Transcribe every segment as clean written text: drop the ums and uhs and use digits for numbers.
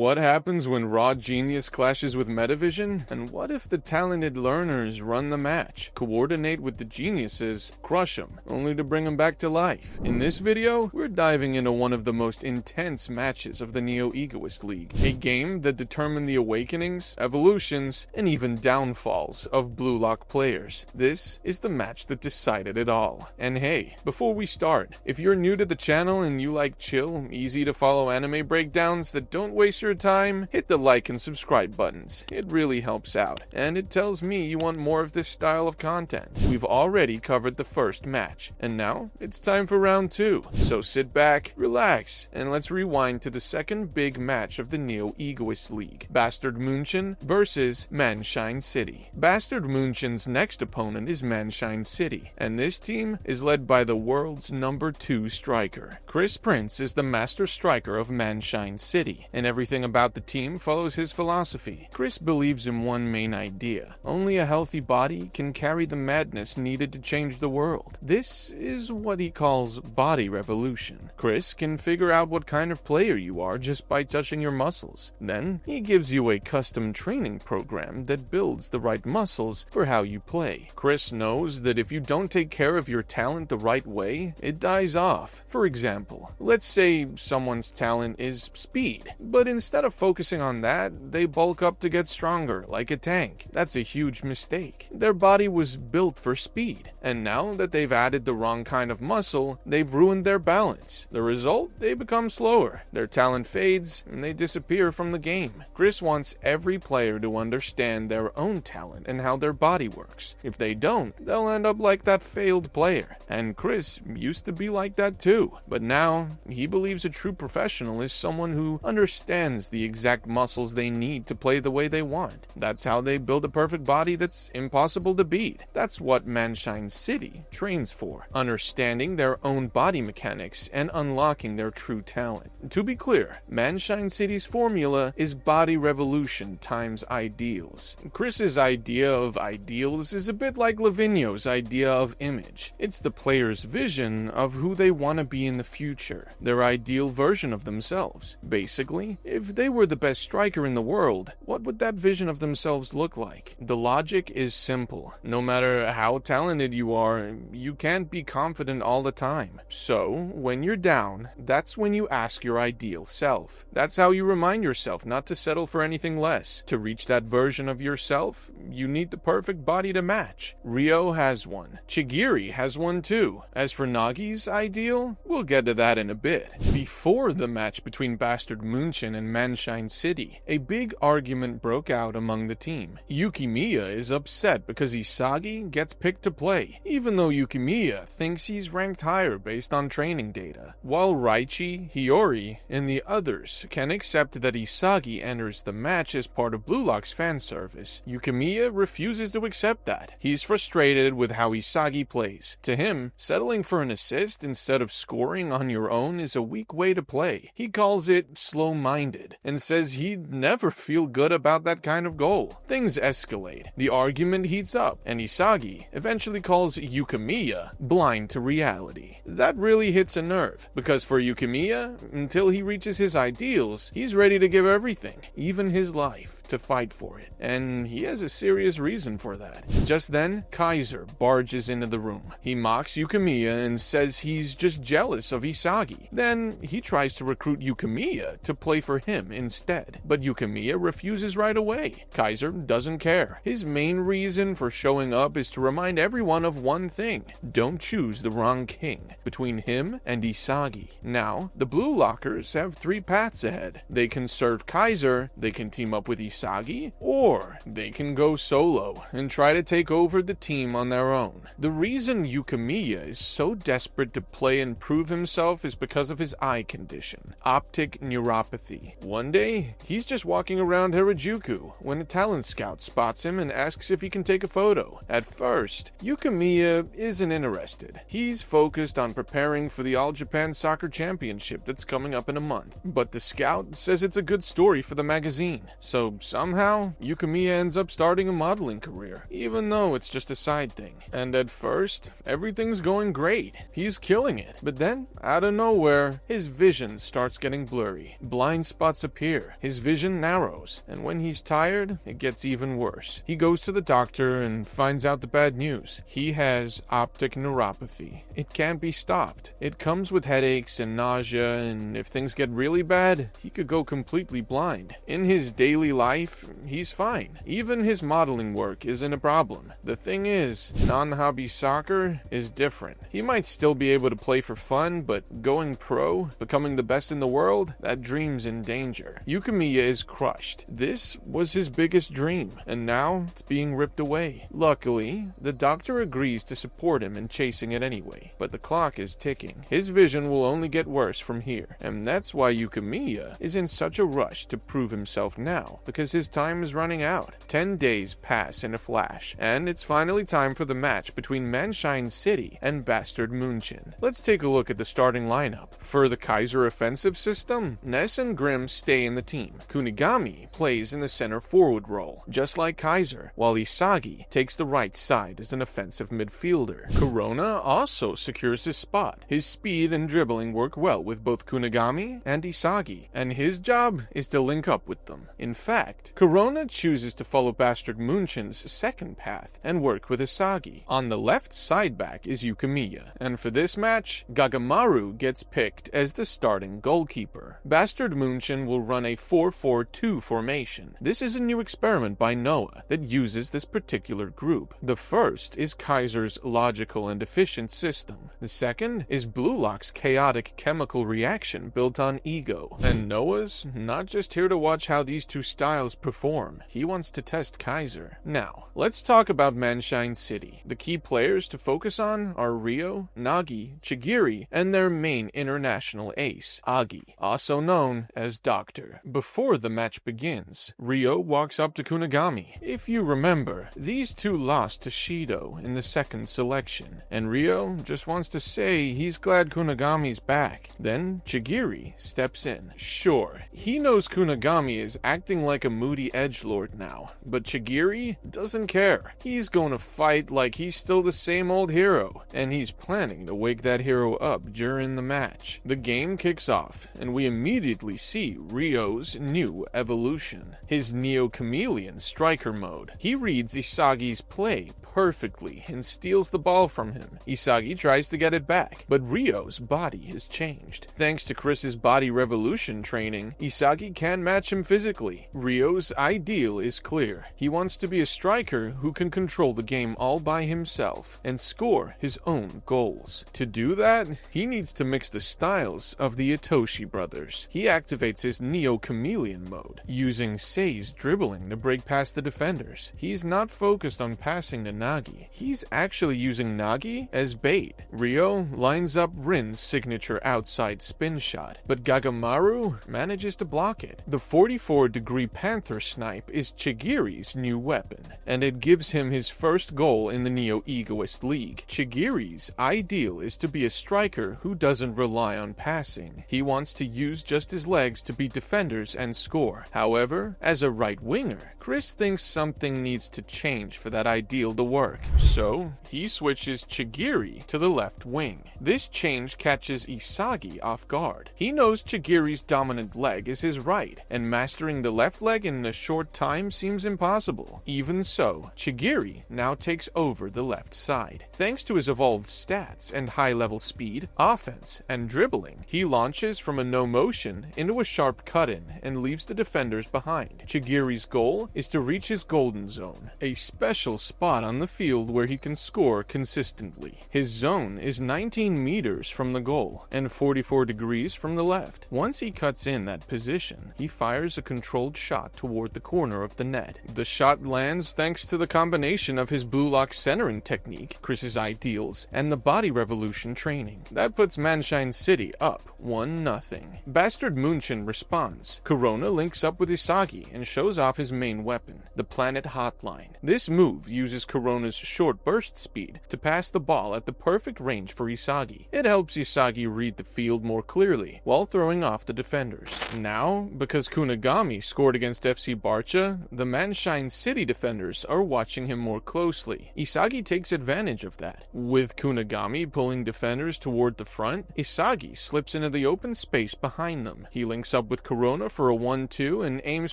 What happens when raw genius clashes with Metavision? And what if the talented learners run the match, coordinate with the geniuses, crush them, only to bring them back to life? In this video, we're diving into one of the most intense matches of the Neo-Egoist League, a game that determined the awakenings, evolutions, and even downfalls of Blue Lock players. This is the match that decided it all. And hey, before we start, if you're new to the channel and you like chill, easy to follow anime breakdowns that don't waste your time, hit the like and subscribe buttons. It really helps out, and it tells me you want more of this style of content. We've already covered the first match, and now it's time for round 2. So sit back, relax, and let's rewind to the second big match of the Neo-Egoist League, Bastard Munchen versus Manshine City. Bastard Munchen's next opponent is Manshine City, and this team is led by the world's number 2 striker. Chris Prince is the master striker of Manshine City, and everything about the team follows his philosophy. Chris believes in one main idea: only a healthy body can carry the madness needed to change the world. This is what he calls body revolution. Chris can figure out what kind of player you are just by touching your muscles. Then he gives you a custom training program that builds the right muscles for how you play. Chris knows that if you don't take care of your talent the right way, it dies off. For example, let's say someone's talent is speed, but instead of focusing on that, they bulk up to get stronger, like a tank. That's a huge mistake. Their body was built for speed, and now that they've added the wrong kind of muscle, they've ruined their balance. The result? They become slower, their talent fades, and they disappear from the game. Chris wants every player to understand their own talent and how their body works. If they don't, they'll end up like that failed player. And Chris used to be like that too, but now he believes a true professional is someone who understands the exact muscles they need to play the way they want. That's how they build a perfect body that's impossible to beat. That's what Manshine City trains for, understanding their own body mechanics and unlocking their true talent. To be clear, Manshine City's formula is body revolution times ideals. Chris's idea of ideals is a bit like Lavinio's idea of image. It's the player's vision of who they want to be in the future, their ideal version of themselves. Basically, if they were the best striker in the world, what would that vision of themselves look like? The logic is simple. No matter how talented you are, you can't be confident all the time. So, when you're down, that's when you ask your ideal self. That's how you remind yourself not to settle for anything less. To reach that version of yourself, you need the perfect body to match. Reo has one. Chigiri has one too. As for Nagi's ideal, we'll get to that in a bit. Before the match between Bastard Munchen and Manshine City, a big argument broke out among the team. Yukimiya is upset because Isagi gets picked to play, even though Yukimiya thinks he's ranked higher based on training data. While Raichi, Hiyori, and the others can accept that Isagi enters the match as part of Blue Lock's fan service, Yukimiya refuses to accept that. He's frustrated with how Isagi plays. To him, settling for an assist instead of scoring on your own is a weak way to play. He calls it slow-minded and says he'd never feel good about that kind of goal. Things escalate. The argument heats up, and Isagi eventually calls Yukimiya blind to reality. That really hits a nerve, because for Yukimiya, until he reaches his ideals, he's ready to give everything, even his life, to fight for it. And he has a serious reason for that. Just then, Kaiser barges into the room. He mocks Yukimiya and says he's just jealous of Isagi. Then he tries to recruit Yukimiya to play for him instead, but Yukimiya refuses right away. Kaiser doesn't care. His main reason for showing up is to remind everyone of one thing: don't choose the wrong king between him and Isagi. Now, the Blue Lockers have 3 paths ahead. They can serve Kaiser, they can team up with Isagi, or they can go solo and try to take over the team on their own. The reason Yukimiya is so desperate to play and prove himself is because of his eye condition, optic neuropathy. One day, he's just walking around Harajuku when a talent scout spots him and asks if he can take a photo. At first, Yukimiya isn't interested. He's focused on preparing for the All Japan Soccer Championship that's coming up in a month. But the scout says it's a good story for the magazine. So somehow, Yukimiya ends up starting a modeling career, even though it's just a side thing. And at first, everything's going great. He's killing it. But then, out of nowhere, his vision starts getting blurry. Blind spot spots appear, his vision narrows, and when he's tired, it gets even worse. He goes to the doctor and finds out the bad news. He has optic neuropathy. It can't be stopped. It comes with headaches and nausea, and if things get really bad, he could go completely blind. In his daily life, he's fine. Even his modeling work isn't a problem. The thing is, non-hobby soccer is different. He might still be able to play for fun, but going pro, becoming the best in the world, that dream's in danger. Yukimiya is crushed. This was his biggest dream, and now it's being ripped away. Luckily, the doctor agrees to support him in chasing it anyway, but the clock is ticking. His vision will only get worse from here, and that's why Yukimiya is in such a rush to prove himself now, because his time is running out. 10 days pass in a flash, and it's finally time for the match between Manshine City and Bastard Munchen. Let's take a look at the starting lineup. For the Kaiser offensive system, Ness and Grimm stay in the team. Kunigami plays in the center forward role, just like Kaiser, while Isagi takes the right side as an offensive midfielder. Corona also secures his spot. His speed and dribbling work well with both Kunigami and Isagi, and his job is to link up with them. In fact, Corona chooses to follow Bastard Munchen's second path and work with Isagi. On the left side back is Yukimiya, and for this match, Gagamaru gets picked as the starting goalkeeper. Bastard Munchen will run a 4-4-2 formation. This is a new experiment by Noah that uses this particular group. The first is Kaiser's logical and efficient system. The second is Blue Lock's chaotic chemical reaction built on ego. And Noah's not just here to watch how these two styles perform. He wants to test Kaiser. Now, let's talk about Manshine City. The key players to focus on are Reo, Nagi, Chigiri, and their main international ace, Agi, also known as Doctor. Before the match begins, Reo walks up to Kunigami. If you remember, these two lost to Shido in the second selection, and Reo just wants to say he's glad Kunigami's back. Then Chigiri steps in. Sure, he knows Kunigami is acting like a moody edgelord now, but Chigiri doesn't care. He's going to fight like he's still the same old hero, and he's planning to wake that hero up during the match. The game kicks off, and we immediately see Rio's new evolution, his Neo-Chameleon striker mode. He reads Isagi's play perfectly and steals the ball from him. Isagi tries to get it back, but Rio's body has changed. Thanks to Chris's body revolution training, Isagi can match him physically. Rio's ideal is clear. He wants to be a striker who can control the game all by himself and score his own goals. To do that, he needs to mix the styles of the Itoshi brothers. He activates his Neo-Chameleon mode, using Sei's dribbling to break past the defenders. He's not focused on passing to Nagi. He's actually using Nagi as bait. Reo lines up Rin's signature outside spin shot, but Gagamaru manages to block it. The 44-degree Panther snipe is Chigiri's new weapon, and it gives him his first goal in the Neo-Egoist League. Chigiri's ideal is to be a striker who doesn't rely on passing. He wants to use just his legs to beat defenders and score. However, as a right winger, Chris thinks something needs to change for that ideal to work. So, he switches Chigiri to the left wing. This change catches Isagi off guard. He knows Chigiri's dominant leg is his right, and mastering the left leg in a short time seems impossible. Even so, Chigiri now takes over the left side. Thanks to his evolved stats and high-level speed, offense, and dribbling, he launches from a no motion into a sharp cut-in and leaves the defenders behind. Chigiri's goal is to reach his golden zone, a special spot on the field where he can score consistently. His zone is 19 meters from the goal and 44 degrees from the left. Once he cuts in that position, he fires a controlled shot toward the corner of the net. The shot lands thanks to the combination of his blue lock centering technique, Chris's ideals, and the body revolution training. That puts Manshine City up 1-0. Bastard Munchen responds. Corona links up with Isagi and shows off his main weapon, the Planet Hotline. This move uses Corona Corona's short burst speed to pass the ball at the perfect range for Isagi. It helps Isagi read the field more clearly while throwing off the defenders. Now, because Kunigami scored against FC Barca, the Manshine City defenders are watching him more closely. Isagi takes advantage of that. With Kunigami pulling defenders toward the front, Isagi slips into the open space behind them. He links up with Corona for a 1-2 and aims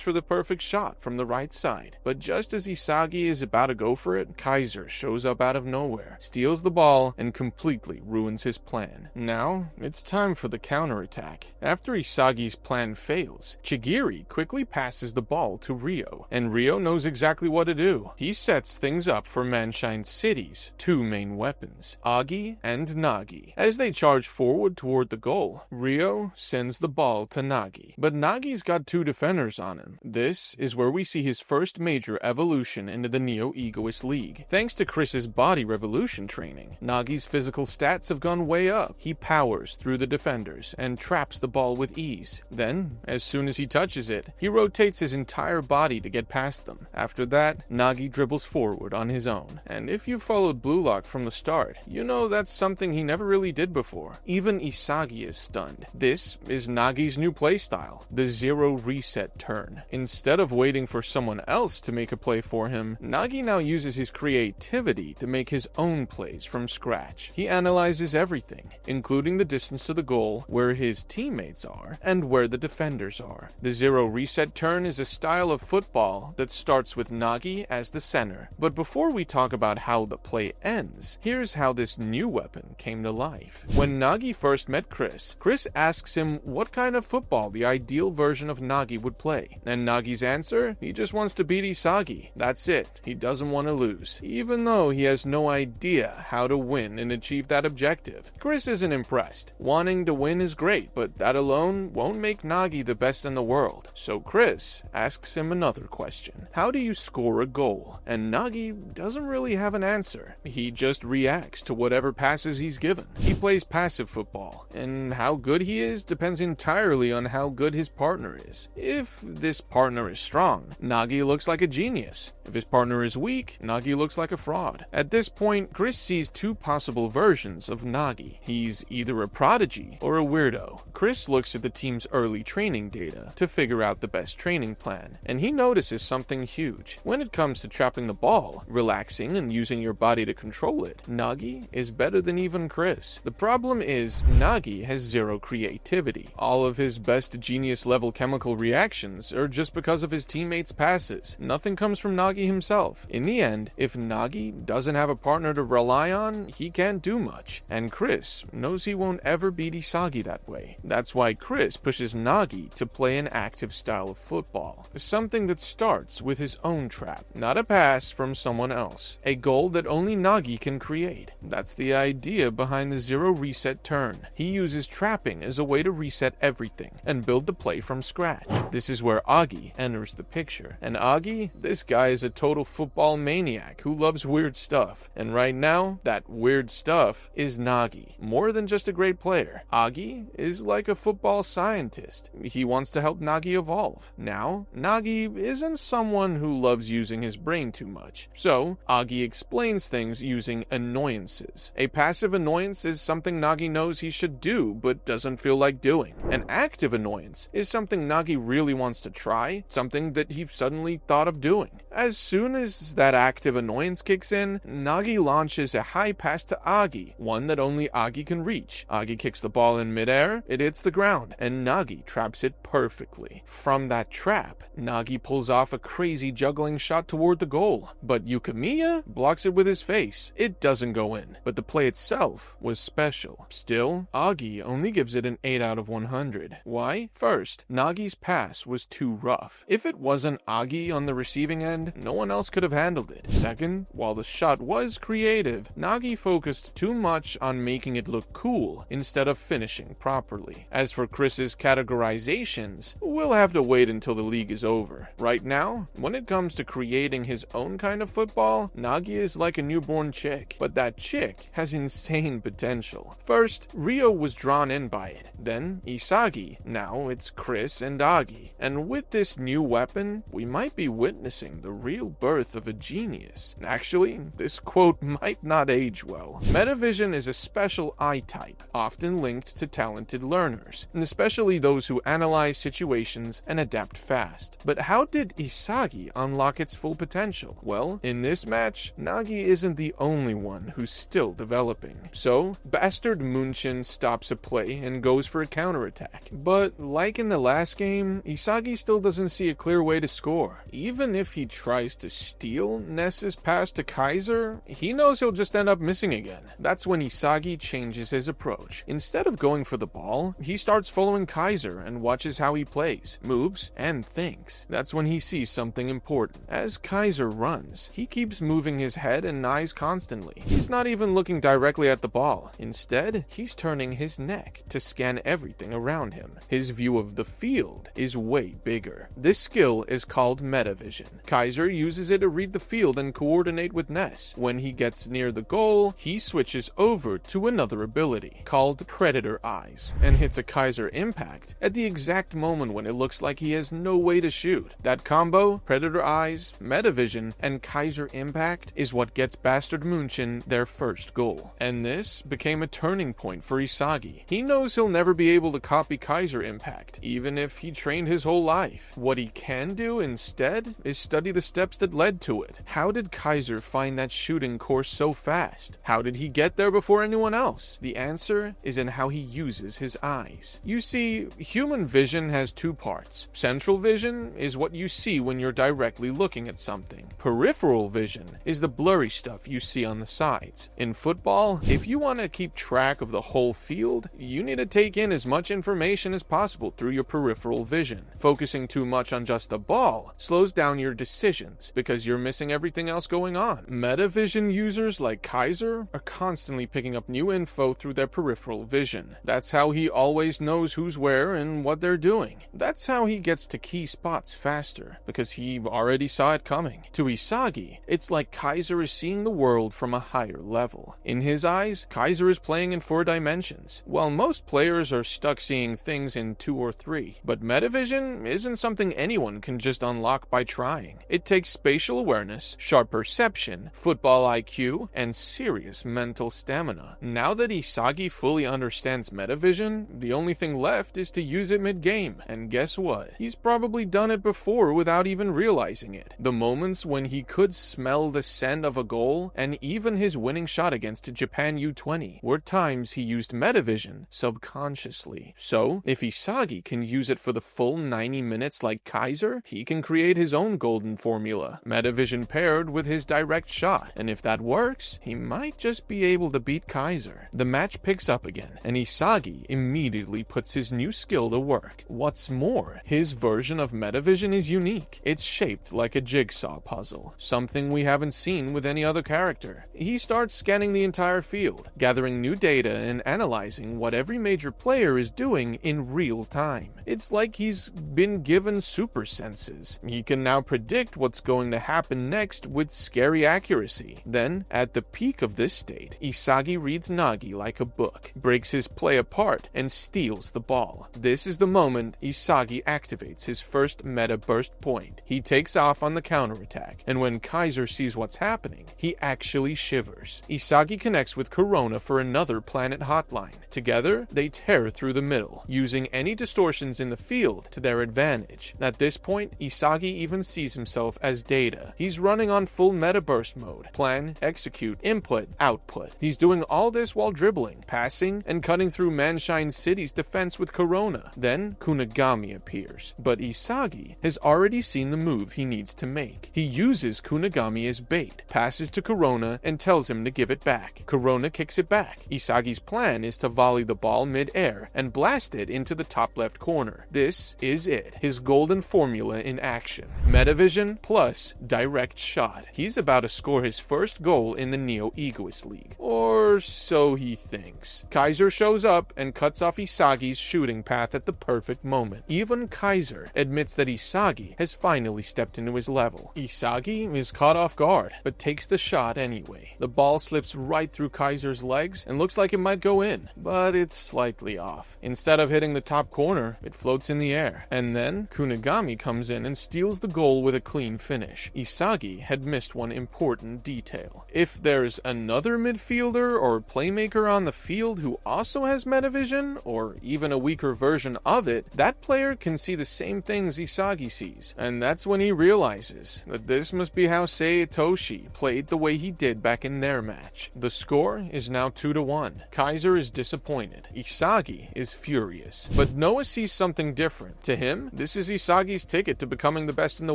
for the perfect shot from the right side. But just as Isagi is about to go for it, Kaiser shows up out of nowhere, steals the ball, and completely ruins his plan. Now, it's time for the counterattack. After Isagi's plan fails, Chigiri quickly passes the ball to Reo, and Reo knows exactly what to do. He sets things up for Manshine City's two main weapons, Agi and Nagi. As they charge forward toward the goal, Reo sends the ball to Nagi, but Nagi's got two defenders on him. This is where we see his first major evolution into the Neo-Egoist League. Thanks to Chris's body revolution training, Nagi's physical stats have gone way up. He powers through the defenders and traps the ball with ease. Then, as soon as he touches it, he rotates his entire body to get past them. After that, Nagi dribbles forward on his own. And if you followed Blue Lock from the start, you know that's something he never really did before. Even Isagi is stunned. This is Nagi's new playstyle, the zero reset turn. Instead of waiting for someone else to make a play for him, Nagi now uses his creativity to make his own plays from scratch. He analyzes everything, including the distance to the goal, where his teammates are, and where the defenders are. The zero reset turn is a style of football that starts with Nagi as the center. But before we talk about how the play ends, here's how this new weapon came to life. When Nagi first met Chris asks him what kind of football the ideal version of Nagi would play. And Nagi's answer? He just wants to beat Isagi. That's it. He doesn't want to lose, even though he has no idea how to win and achieve that objective. Chris isn't impressed. Wanting to win is great, but that alone won't make Nagi the best in the world. So Chris asks him another question. How do you score a goal? And Nagi doesn't really have an answer. He just reacts to whatever passes he's given. He plays passive football, and how good he is depends entirely on how good his partner is. If this partner is strong, Nagi looks like a genius. If his partner is weak, Nagi looks like a fraud. At this point, Chris sees two possible versions of Nagi. He's either a prodigy or a weirdo. Chris looks at the team's early training data to figure out the best training plan, and he notices something huge. When it comes to trapping the ball, relaxing and using your body to control it, Nagi is better than even Chris. The problem is, Nagi has zero creativity. All of his best genius level chemical reactions are just because of his teammates' passes. Nothing comes from Nagi himself. In the end, if Nagi doesn't have a partner to rely on, he can't do much. And Chris knows he won't ever beat Isagi that way. That's why Chris pushes Nagi to play an active style of football. Something that starts with his own trap, not a pass from someone else. A goal that only Nagi can create. That's the idea behind the zero reset turn. He uses trapping as a way to reset everything and build the play from scratch. This is where Agi enters the picture. And Agi, this guy is a total football maniac who loves weird stuff. And right now, that weird stuff is Nagi. More than just a great player, Agi is like a football scientist. He wants to help Nagi evolve. Now, Nagi isn't someone who loves using his brain too much. So, Agi explains things using annoyances. A passive annoyance is something Nagi knows he should do, but doesn't feel like doing. An active annoyance is something Nagi really wants to try, something that he suddenly thought of doing. As soon as that active annoyance kicks in, Nagi launches a high pass to Agi, one that only Agi can reach. Agi kicks the ball in midair, it hits the ground, and Nagi traps it perfectly. From that trap, Nagi pulls off a crazy juggling shot toward the goal, but Yukimiya blocks it with his face. It doesn't go in, but the play itself was special. Still, Agi only gives it an 8 out of 100. Why? First, Nagi's pass was too rough. If it wasn't Agi on the receiving end, no one else could have handled it. Second, while the shot was creative, Nagi focused too much on making it look cool instead of finishing properly. As for Chris's categorizations, we'll have to wait until the league is over. Right now, when it comes to creating his own kind of football, Nagi is like a newborn chick, but that chick has insane potential. First, Reo was drawn in by it, then Isagi, now it's Chris and Agi. And with this new weapon, we might be witnessing the real real birth of a genius. Actually, this quote might not age well. Metavision is a special eye type, often linked to talented learners, and especially those who analyze situations and adapt fast. But how did Isagi unlock its full potential? Well, in this match, Nagi isn't the only one who's still developing. So, Bastard Munchen stops a play and goes for a counterattack. But like in the last game, Isagi still doesn't see a clear way to score. Even if he tries to steal Ness's pass to Kaiser, he knows he'll just end up missing again. That's when Isagi changes his approach. Instead of going for the ball, he starts following Kaiser and watches how he plays, moves, and thinks. That's when he sees something important. As Kaiser runs, he keeps moving his head and eyes constantly. He's not even looking directly at the ball. Instead, he's turning his neck to scan everything around him. His view of the field is way bigger. This skill is called Metavision. Kaiser uses it to read the field and coordinate with Ness. When he gets near the goal, he switches over to another ability called Predator Eyes and hits a Kaiser impact at the exact moment when it looks like he has no way to shoot. That combo, Predator Eyes, Metavision, and Kaiser impact, is what gets Bastard Munchen their first goal. And this became a turning point for Isagi. He knows he'll never be able to copy Kaiser impact, even if he trained his whole life. What he can do instead is study the steps that led to it. How did Kaiser find that shooting course so fast? How did he get there before anyone else? The answer is in how he uses his eyes. You see, human vision has two parts. Central vision is what you see when you're directly looking at something. Peripheral vision is the blurry stuff you see on the sides. In football, if you want to keep track of the whole field, you need to take in as much information as possible through your peripheral vision. Focusing too much on just the ball slows down your decisions because you're missing everything else going on. Metavision users like Kaiser are constantly picking up new info through their peripheral vision. That's how he always knows who's where and what they're doing. That's how he gets to key spots faster, because he already saw it coming. To Isagi, it's like Kaiser is seeing the world from a higher level. In his eyes, Kaiser is playing in 4 dimensions, while most players are stuck seeing things in 2 or 3. But Metavision isn't something anyone can just unlock by trying. It takes spatial awareness, sharp perception, football IQ, and serious mental stamina. Now that Isagi fully understands Metavision, the only thing left is to use it mid-game, and guess what? He's probably done it before without even realizing it. The moments when he could smell the scent of a goal, and even his winning shot against Japan U20, were times he used Metavision subconsciously. So, if Isagi can use it for the full 90 minutes like Kaiser, he can create his own golden formula, Metavision paired with his direct shot, and if that works, he might just be able to beat Kaiser. The match picks up again, and Isagi immediately puts his new skill to work. What's more, his version of Metavision is unique. It's shaped like a jigsaw puzzle, something we haven't seen with any other character. He starts scanning the entire field, gathering new data and analyzing what every major player is doing in real time. It's like he's been given super senses. He can now predict what's going to happen next with scary accuracy. Then, at the peak of this state, Isagi reads Nagi like a book, breaks his play apart, and steals the ball. This is the moment Isagi activates his first meta burst point. He takes off on the counterattack, and when Kaiser sees what's happening, he actually shivers. Isagi connects with Corona for another planet hotline. Together, they tear through the middle, using any distortions in the field to their advantage. At this point, Isagi even sees himself as Data. He's running on full meta burst mode. Plan, execute, input, output. He's doing all this while dribbling, passing, and cutting through Manshine City's defense with Corona. Then, Kunigami appears. But Isagi has already seen the move he needs to make. He uses Kunigami as bait, passes to Corona, and tells him to give it back. Corona kicks it back. Isagi's plan is to volley the ball mid-air and blast it into the top left corner. This is it, his golden formula in action. Metavision plus direct shot. He's about to score his first goal in the Neo-Egoist League. Or so he thinks. Kaiser shows up and cuts off Isagi's shooting path at the perfect moment. Even Kaiser admits that Isagi has finally stepped into his level. Isagi is caught off guard, but takes the shot anyway. The ball slips right through Kaiser's legs and looks like it might go in, but it's slightly off. Instead of hitting the top corner, it floats in the air. And then Kunigami comes in and steals the goal with a clean clean finish. Isagi had missed one important detail. If there's another midfielder or playmaker on the field who also has Metavision, or even a weaker version of it, that player can see the same things Isagi sees, and that's when he realizes that this must be how Seitoshi played the way he did back in their match. The score is now 2-1. Kaiser is disappointed. Isagi is furious. But Noah sees something different. To him, this is Isagi's ticket to becoming the best in the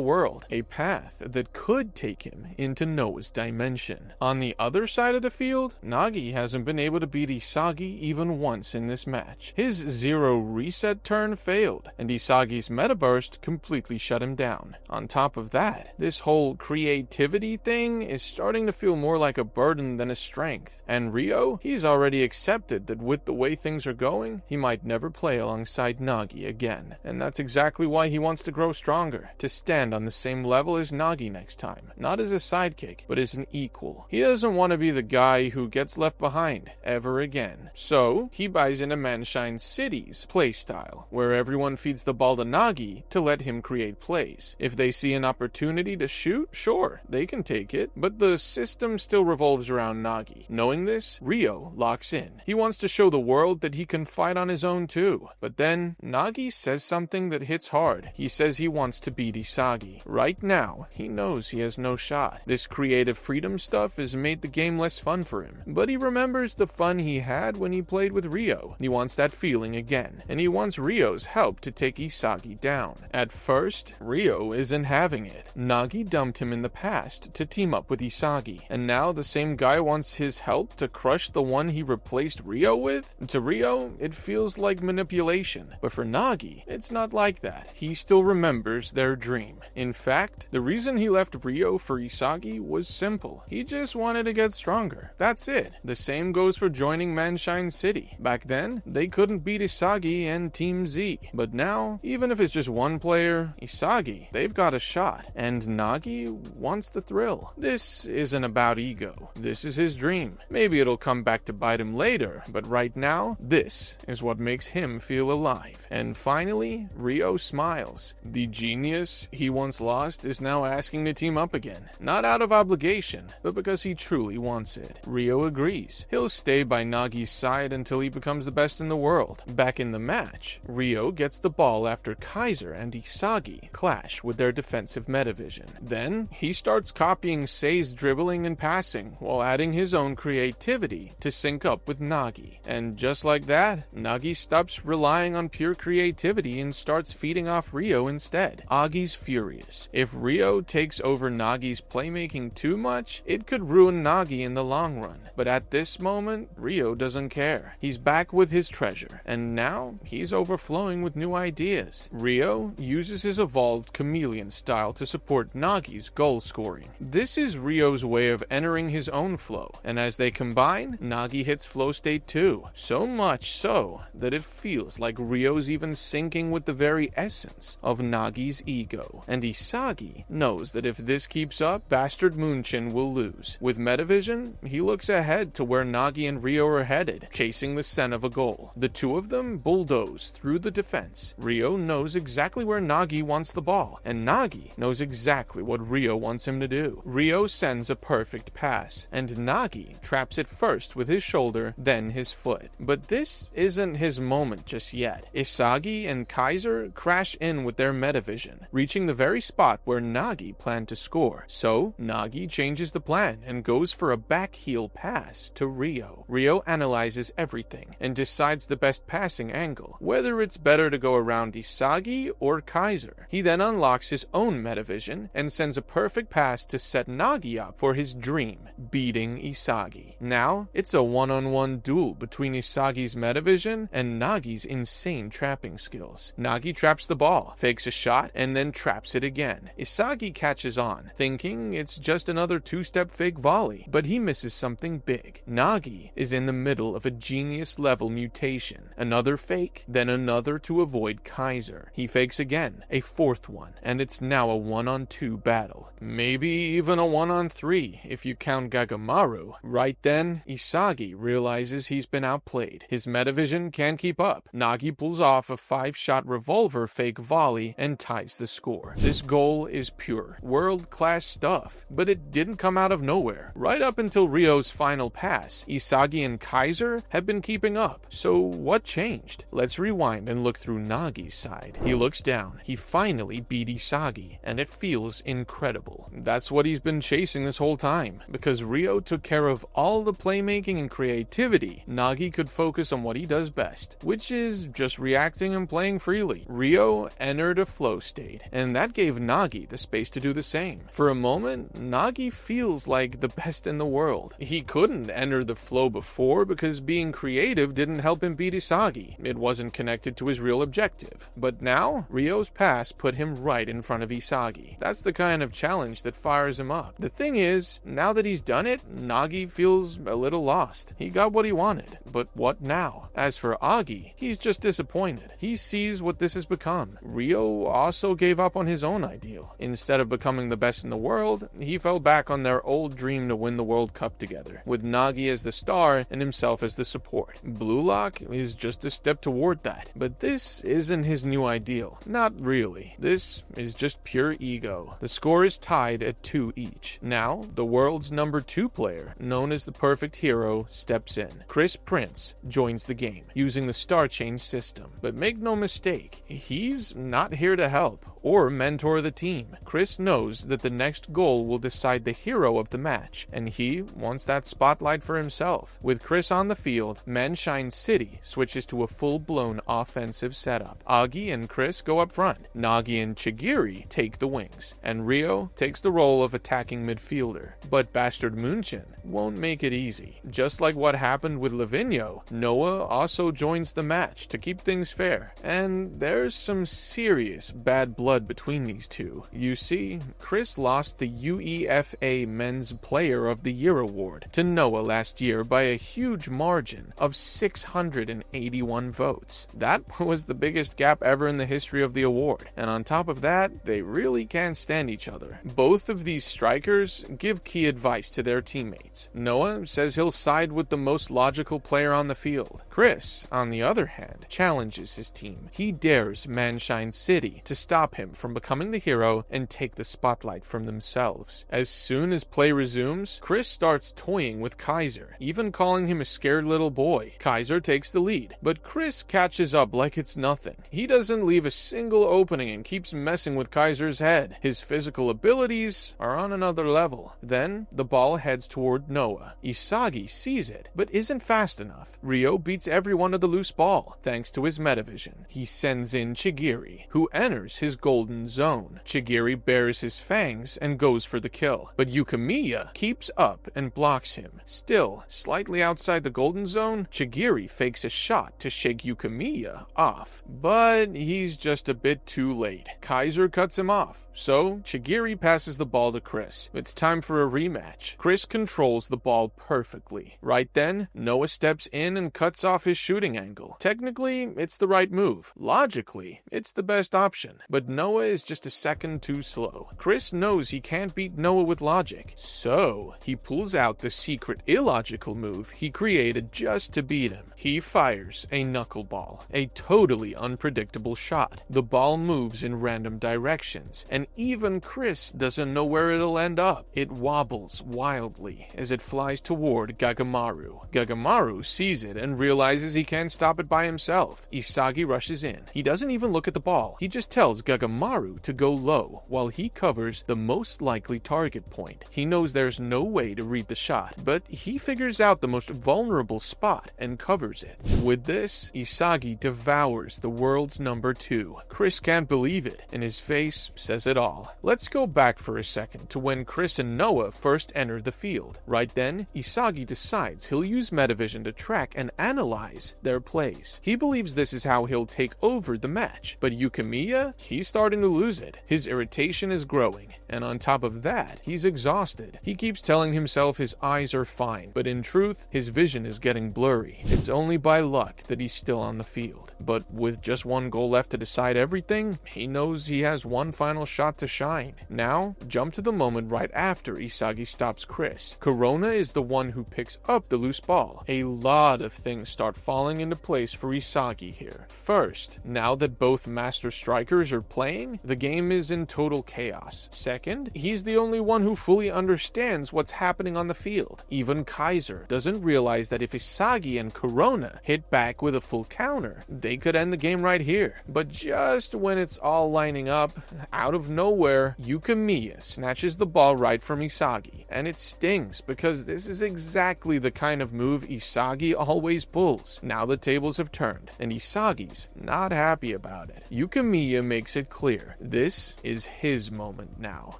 world, a path that could take him into Noah's dimension. On the other side of the field, Nagi hasn't been able to beat Isagi even once in this match. His zero reset turn failed, and Isagi's meta burst completely shut him down. On top of that, this whole creativity thing is starting to feel more like a burden than a strength. And Reo, he's already accepted that with the way things are going, he might never play alongside Nagi again. And that's exactly why he wants to grow stronger, to stand on the same level as Nagi next time. Not as a sidekick, but as an equal. He doesn't want to be the guy who gets left behind ever again. So, he buys into Manshine City's playstyle, where everyone feeds the ball to Nagi to let him create plays. If they see an opportunity to shoot, sure, they can take it, but the system still revolves around Nagi. Knowing this, Reo locks in. He wants to show the world that he can fight on his own too. But then, Nagi says something that hits hard. He says he wants to beat Isagi. Right now, he knows he has no shot. This creative freedom stuff has made the game less fun for him. But he remembers the fun he had when he played with Reo. He wants that feeling again, and he wants Rio's help to take Isagi down. At first, Reo isn't having it. Nagi dumped him in the past to team up with Isagi, and now the same guy wants his help to crush the one he replaced Reo with? To Reo, it feels like manipulation, but for Nagi, it's not like that. He still remembers their dream. In fact, the reason he left Reo for Isagi was simple. He just wanted to get stronger. That's it. The same goes for joining Manshine City. Back then, they couldn't beat Isagi and Team Z, but now, even if it's just one player, Isagi, they've got a shot, and Nagi wants the thrill. This isn't about ego. This is his dream. Maybe it'll come back to bite him later, but right now, this is what makes him feel alive. And finally, Reo smiles. The genius he once lost is now asking to team up again. Not out of obligation, but because he truly wants it. Reo agrees. He'll stay by Nagi's side until he becomes the best in the world. Back in the match, Reo gets the ball after Kaiser and Isagi clash with their defensive Metavision. Then, he starts copying Sei's dribbling and passing, while adding his own creativity to sync up with Nagi. And just like that, Nagi stops relying on pure creativity and starts feeding off Reo instead. Agi's furious. If Reo takes over Nagi's playmaking too much, it could ruin Nagi in the long run. But at this moment, Reo doesn't care. He's back with his treasure, and now he's overflowing with new ideas. Reo uses his evolved chameleon style to support Nagi's goal scoring. This is Rio's way of entering his own flow, and as they combine, Nagi hits flow state too. So much so that it feels like Rio's even syncing with the very essence of Nagi's ego. And Isagi knows that if this keeps up, Bastard Munchen will lose. With Metavision, he looks ahead to where Nagi and Reo are headed, chasing the scent of a goal. The two of them bulldoze through the defense. Reo knows exactly where Nagi wants the ball, and Nagi knows exactly what Reo wants him to do. Reo sends a perfect pass, and Nagi traps it first with his shoulder, then his foot. But this isn't his moment just yet. Isagi and Kaiser crash in with their Metavision, reaching the very spot where Nagi planned to score. So, Nagi changes the plan and goes for a back heel pass to Reo. Reo analyzes everything and decides the best passing angle, whether it's better to go around Isagi or Kaiser. He then unlocks his own Metavision and sends a perfect pass to set Nagi up for his dream, beating Isagi. Now, it's a one-on-one duel between Isagi's Metavision and Nagi's insane trapping skills. Nagi traps the ball, fakes a shot, and then traps it again. Isagi catches on, thinking it's just another two-step fake volley, but he misses something big. Nagi is in the middle of a genius-level mutation. Another fake, then another to avoid Kaiser. He fakes again, a fourth one, and it's now a one-on-two battle. Maybe even a one-on-three, if you count Gagamaru. Right then, Isagi realizes he's been outplayed. His Metavision can't keep up. Nagi pulls off a 5-shot revolver fake volley and ties the score. This goal is pure, world-class stuff, but it didn't come out of nowhere. Right up until Rio's final pass, Isagi and Kaiser have been keeping up. So what changed? Let's rewind and look through Nagi's side. He looks down. He finally beat Isagi, and it feels incredible. That's what he's been chasing this whole time. Because Reo took care of all the playmaking and creativity, Nagi could focus on what he does best, which is just reacting and playing freely. Reo entered a flow state, and that gave Nagi the space to do the same. For a moment, Nagi feels like the best in the world. He couldn't enter the flow before because being creative didn't help him beat Isagi. It wasn't connected to his real objective. But now, Rio's pass put him right in front of Isagi. That's the kind of challenge that fires him up. The thing is, now that he's done it, Nagi feels a little lost. He got what he wanted, but what now? As for Agi, he's just disappointed. He sees what this has become. Reo also gave up on his own ideal. Instead of becoming the best in the world, he fell back on their old dream to win the World Cup together, with Nagi as the star and himself as the support. Blue Lock is just a step toward that, but this isn't his new ideal. Not really. This is just pure ego. The score is tied at 2 each. Now, the world's number 2 player, known as the perfect hero, steps in. Chris Prince joins the game, using the star change system. But make no mistake, he's not here to help or mentor the team. Chris knows that the next goal will decide the hero of the match, and he wants that spotlight for himself. With Chris on the field, Manshine City switches to a full-blown offensive setup. Agi and Chris go up front. Nagi and Chigiri take the wings, and Reo takes the role of attacking midfielder. But Bastard Munchen won't make it easy. Just like what happened with Lavinho, Noah also joins the match to keep things fair. And there's some serious bad blood between these two. You see, Chris lost the UEFA Men's Player of the Year award to Noah last year by a huge margin of 681 votes. That was the biggest gap ever in the history of the award. And on top of that, they really can't stand each other. Both of these strikers give key advice to their teammates. Noah says he'll side with the most logical player on the field. Chris, on the other hand, challenges his team. He dares Manshine City to stop him from becoming the hero and take the spotlight from themselves. As soon as play resumes, Chris starts toying with Kaiser, even calling him a scared little boy. Kaiser takes the lead, but Chris catches up like it's nothing. He doesn't leave a single opening and keeps messing with Kaiser's head. His physical abilities are on another level. Then, the ball heads toward Noah. Isagi sees it, but isn't fast enough. Reo beats everyone to the loose ball, thanks to his Metavision. He sends in Chigiri, who enters his golden zone. Chigiri bares his fangs and goes for the kill, but Yukimiya keeps up and blocks him. Still, slightly outside the golden zone, Chigiri fakes a shot to shake Yukimiya off, but he's just a bit too late. Kaiser cuts him off, so Chigiri passes the ball to Chris. It's time for a rematch. Chris controls the ball perfectly. Right then, Noah steps in and cuts off his shooting angle. Technically, it's the right move. Logically, it's the best option, but Noah is just a second too slow. Chris knows he can't beat Noah with logic, so he pulls out the secret illogical move he created just to beat him. He fires a knuckleball, a totally unpredictable shot. The ball moves in random directions, and even Chris doesn't know where it'll end up. It wobbles wildly as it flies toward Gagamaru. Gagamaru sees it and realizes he can't stop it by himself. Isagi rushes in. He doesn't even look at the ball. He just tells Gagamaru to go low while he covers the most likely target point. He knows there's no way to read the shot, but he figures out the most vulnerable spot and covers it. With this, Isagi devours the world's number 2. Chris can't believe it, and his face says it all. Let's go back for a second to when Chris and Noah first entered the field. Right then, Isagi decides he'll use Metavision to track and analyze their plays. He believes this is how he'll take over the match, but Yukimiya, he's starting to lose it. His irritation is growing, and on top of that, he's exhausted. He keeps telling himself his eyes are fine, but in truth, his vision is getting blurry. It's only by luck that he's still on the field. But with just one goal left to decide everything, he knows he has one final shot to shine. Now, jump to the moment right after Isagi stops Chris. Corona is the one who picks up the loose ball. A lot of things start falling into place for Isagi here. First, now that both master strikers are playing, the game is in in total chaos. Second, he's the only one who fully understands what's happening on the field. Even Kaiser doesn't realize that if Isagi and Corona hit back with a full counter, they could end the game right here. But just when it's all lining up, out of nowhere, Yukimiya snatches the ball right from Isagi. And it stings because this is exactly the kind of move Isagi always pulls. Now the tables have turned, and Isagi's not happy about it. Yukimiya makes it clear this is his moment now.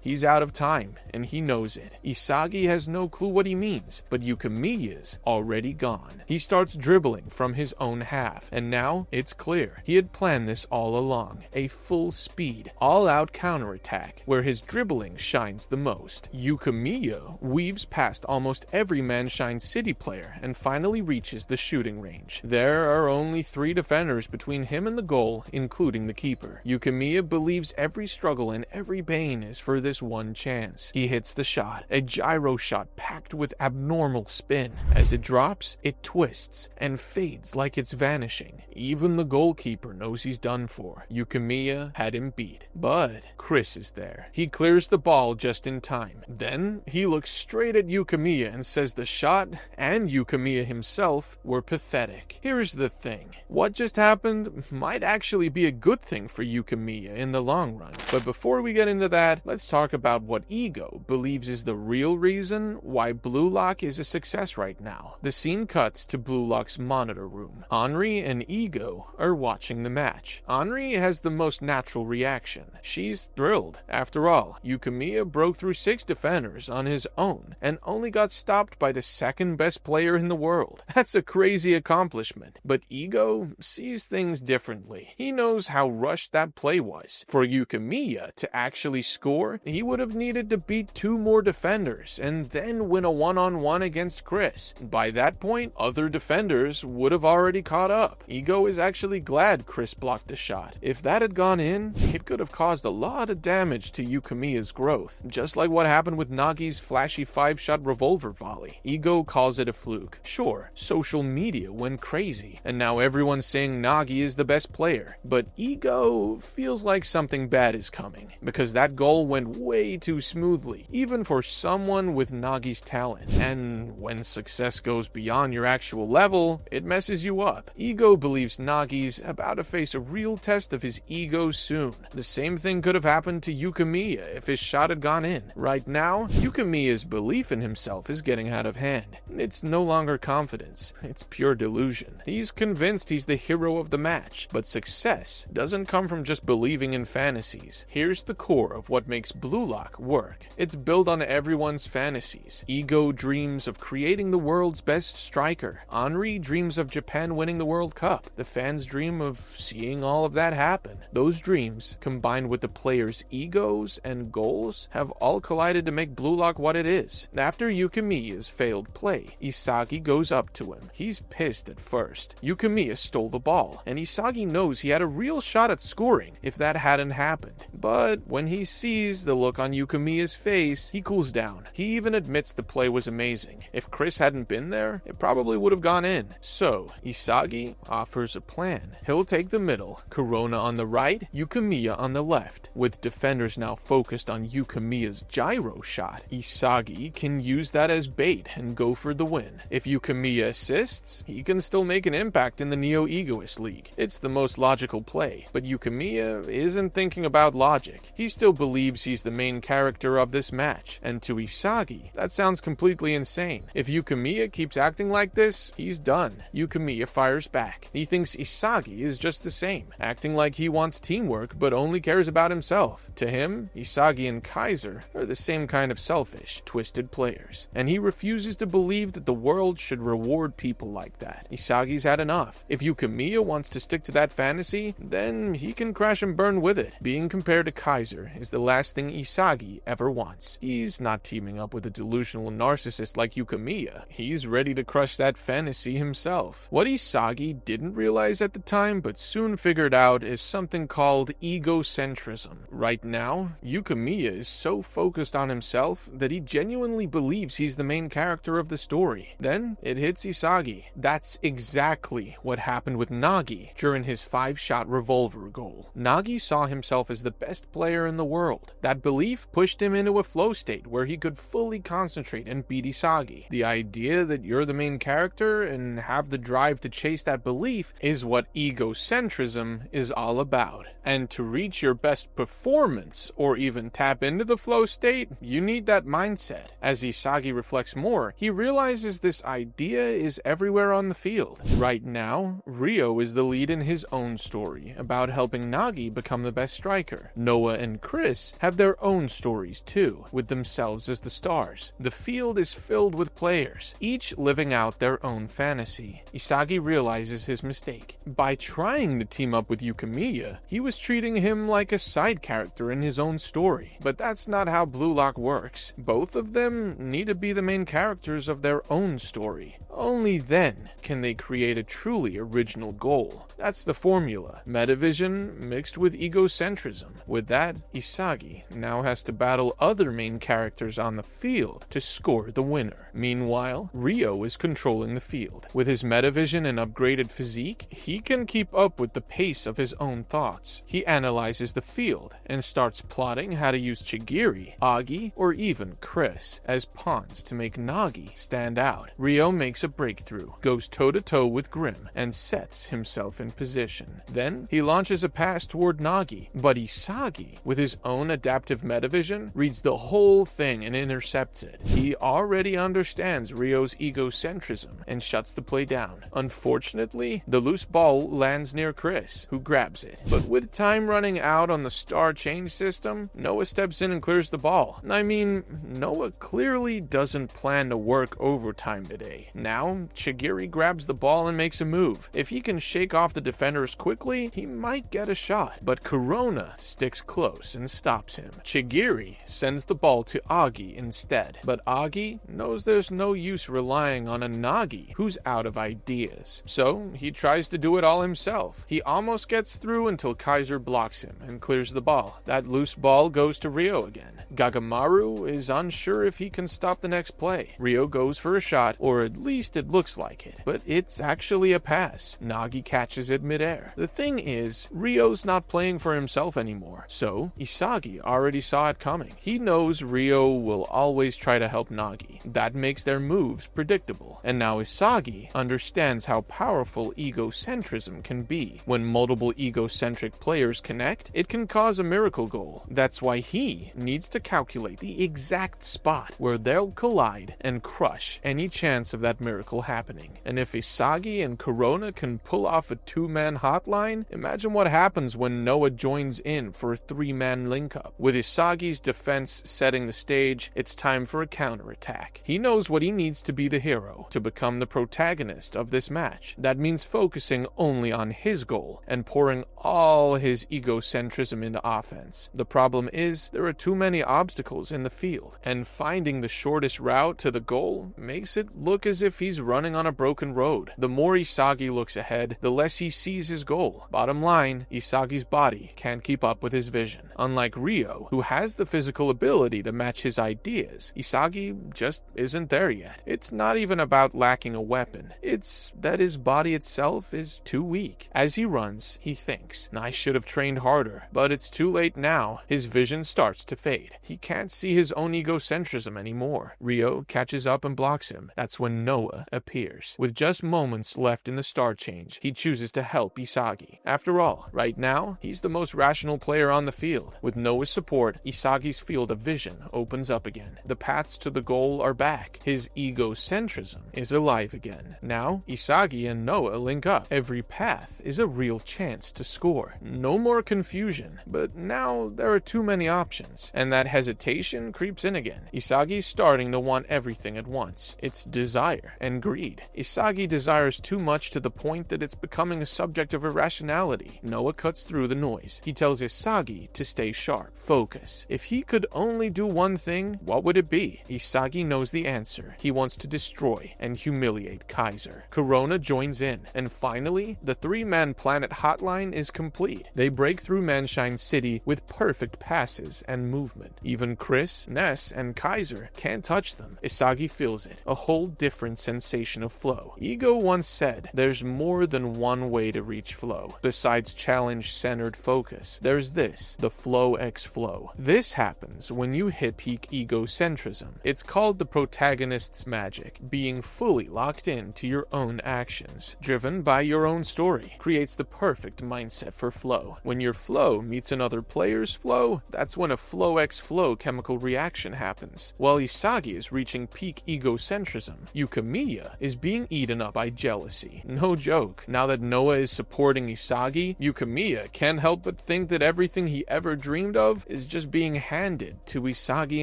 He's out of time, and he knows it. Isagi has no clue what he means, but Yukimiya's already gone. He starts dribbling from his own half, and now it's clear. He had planned this all along. A full speed, all-out counterattack, where his dribbling shines the most. Yukimiya weaves past almost every Manshine City player and finally reaches the shooting range. There are only 3 defenders between him and the goal, including the keeper. Yukimiya believes every struggle and every pain is for this one chance. He hits the shot, a gyro shot packed with abnormal spin. As it drops, it twists and fades like it's vanishing. Even the goalkeeper knows he's done for. Yukimiya had him beat. But Chris is there. He clears the ball just in time. Then he looks straight at Yukimiya and says the shot and Yukimiya himself were pathetic. Here's the thing. What just happened might actually be a good thing for Yukimiya in the long run. But before we get into that, let's talk about what Ego believes is the real reason why Blue Lock is a success right now. The scene cuts to Blue Lock's monitor room. Henri and Ego are watching the match. Henri has the most natural reaction. She's thrilled. After all, Yukimiya broke through 6 defenders on his own and only got stopped by the second best player in the world. That's a crazy accomplishment. But Ego sees things differently. He knows how rushed that play was. For Yukimiya to actually score, he would have needed to beat 2 more defenders and then win a one-on-one against Chris. By that point, other defenders would have already caught up. Ego is actually glad Chris blocked the shot. If that had gone in, it could have caused a lot of damage to Yukimiya's growth, just like what happened with Nagi's flashy 5-shot revolver volley. Ego calls it a fluke. Sure, social media went crazy, and now everyone's saying Nagi is the best player, but Ego feels like something bad is coming, because that goal went way too smoothly, even for someone with Nagi's talent. And when success goes beyond your actual level, it messes you up. Ego believes Nagi's about to face a real test of his ego soon. The same thing could have happened to Yukimiya if his shot had gone in. Right now, Yukimiya's belief in himself is getting out of hand. It's no longer confidence, it's pure delusion. He's convinced he's the hero of the match, but success doesn't come from just believing in fantasies. Here's the core of what makes Blue Lock work. It's built on everyone's fantasies. Ego dreams of creating the world's best striker. Henri dreams of Japan winning the World Cup. The fans dream of seeing all of that happen. Those dreams, combined with the players' egos and goals, have all collided to make Blue Lock what it is. After Yukimiya's failed play, Isagi goes up to him. He's pissed at first. Yukimiya stole the ball, and Isagi knows he had a real shot at scoring if that hadn't happened. But when he sees the look on Yukimiya's face, he cools down. He even admits the play was amazing. If Chris hadn't been there, it probably would have gone in. So, Isagi offers a plan. He'll take the middle, Corona on the right, Yukimiya on the left. With defenders now focused on Yukimiya's gyro shot, Isagi can use that as bait and go for the win. If Yukimiya assists, he can still make an impact in the Neo-Egoist League. It's the most logical play, but Yukimiya isn't thinking about logic. He still believes he's the main character of this match, and to Isagi, that sounds completely insane. If Yukimiya keeps acting like this, he's done. Yukimiya fires back. He thinks Isagi is just the same, acting like he wants teamwork but only cares about himself. To him, Isagi and Kaiser are the same kind of selfish, twisted players, and he refuses to believe that the world should reward people like that. Isagi's had enough. If Yukimiya wants to stick to that fantasy, then he can crash and burn with it. Being compared to Kaiser is the last thing Isagi ever wants. He's not teaming up with a delusional narcissist like Yukimiya. He's ready to crush that fantasy himself. What Isagi didn't realize at the time but soon figured out is something called egocentrism. Right now, Yukimiya is so focused on himself that he genuinely believes he's the main character of the story. Then it hits Isagi. That's exactly what happened with Nagi during his 5-shot revolver goal. Nagi saw himself as the best best player in the world. That belief pushed him into a flow state where he could fully concentrate and beat Isagi. The idea that you're the main character and have the drive to chase that belief is what egocentrism is all about. And to reach your best performance, or even tap into the flow state, you need that mindset. As Isagi reflects more, he realizes this idea is everywhere on the field. Right now, Reo is the lead in his own story, about helping Nagi become the best striker. Noah and Chris have their own stories too, with themselves as the stars. The field is filled with players, each living out their own fantasy. Isagi realizes his mistake. By trying to team up with Yukimiya, he was treating him like a side character in his own story. But that's not how Blue Lock works. Both of them need to be the main characters of their own story. Only then can they create a truly original goal. That's the formula. Metavision mixed with egocentrism. With that, Isagi now has to battle other main characters on the field to score the winner. Meanwhile, Reo is controlling the field. With his Metavision and upgraded physique, he can keep up with the pace of his own thoughts. He analyzes the field and starts plotting how to use Chigiri, Agi, or even Chris as pawns to make Nagi stand out. Reo makes a breakthrough, goes toe-to-toe with Grim, and sets himself in position. Then, he launches a pass toward Nagi, but Isagi, with his own adaptive Metavision, reads the whole thing and intercepts it. He already understands Rio's egocentrism and shuts the play down. Unfortunately, the loose ball lands near Chris, who grabs it. But with time running out on the star change system, Noah steps in and clears the ball. I mean, Noah clearly doesn't plan to work overtime today. Now, Chigiri grabs the ball and makes a move. If he can shake off the defenders quickly, he might get a shot. But Corona sticks close and stops him. Chigiri sends the ball to Agi instead. But Agi knows there's no use relying on a Nagi who's out of ideas. So, he tries to do it all himself. He almost gets through until Kaiser blocks him and clears the ball. That loose ball goes to Reo again. Gagamaru is unsure if he can stop the next play. Reo goes for a shot, or at least it looks like it. But it's actually a pass. Nagi catches it midair. The thing is, Rio's not playing for himself anymore. So, Isagi already saw it coming. He knows Reo will always try to help Nagi. That makes their moves predictable. And now Isagi understands how powerful egocentrism can be. When multiple egocentric players connect, it can cause a miracle goal. That's why he needs to calculate the exact spot where they'll collide and crush any chance of that miracle happening. And if Isagi and Corona can pull off a two-man hotline, imagine what happens when Noah joins in for a three-man link-up. With Isagi's defense setting the stage, it's time for a counterattack. He knows what he needs to be the hero, to become the protagonist of this match. That means focusing only on his goal and pouring all his egocentrism into offense. The problem is, there are too many obstacles in the field, and finding the shortest route to the goal makes it look as if he's running on a broken road. The more Isagi looks ahead, the less he sees his goal. Bottom line, Isagi's body can't keep up with his vision. Unlike Reo, who has the physical ability to match his ideas, Isagi just isn't there yet. It's not even about lacking a weapon. It's that his body itself is too weak. As he runs, he thinks, I should have trained harder. But it's too late now. His vision starts to fade. He can't see his own egocentrism anymore. Reo catches up and blocks him. That's when Noah appears. With just moments left in the star change, he chooses to help Isagi. After all, right now, he's the most rational player on the field. With Noah's support, Isagi's field of vision opens up again. The paths to the goal are back. His egocentrism is alive again. Now, Isagi and Noah link up. Every path is a real chance to score. No more confusion, but now there are too many options, and that hesitation creeps in again. Isagi's starting to want everything at once. It's desire and greed. Isagi desires too much to the point that it's becoming a subject of irrationality. Noah cuts through the noise. He tells Isagi to stay sharp, focus. If he could only do one thing, what would it be? Isagi knows the answer. He wants to destroy and humiliate Kaiser. Corona joins in, and finally, the three-man planet hotline is complete. They break through Manshine City with perfect passes and movement. Even Chris, Ness, and Kaiser can't touch them. Isagi feels it, a whole different sensation of flow. Ego once said, there's more than one way to reach flow. Besides challenge-centered focus, there's this. this, the flow x flow. This happens when you hit peak egocentrism. It's called the protagonist's magic, being fully locked into your own actions, driven by your own story, creates the perfect mindset for flow. When your flow meets another player's flow, that's when a flow x flow chemical reaction happens. While Isagi is reaching peak egocentrism, Yukimiya is being eaten up by jealousy. No joke. Now that Noah is supporting Isagi, Yukimiya can't help but think that everything he ever dreamed of is just being handed to Isagi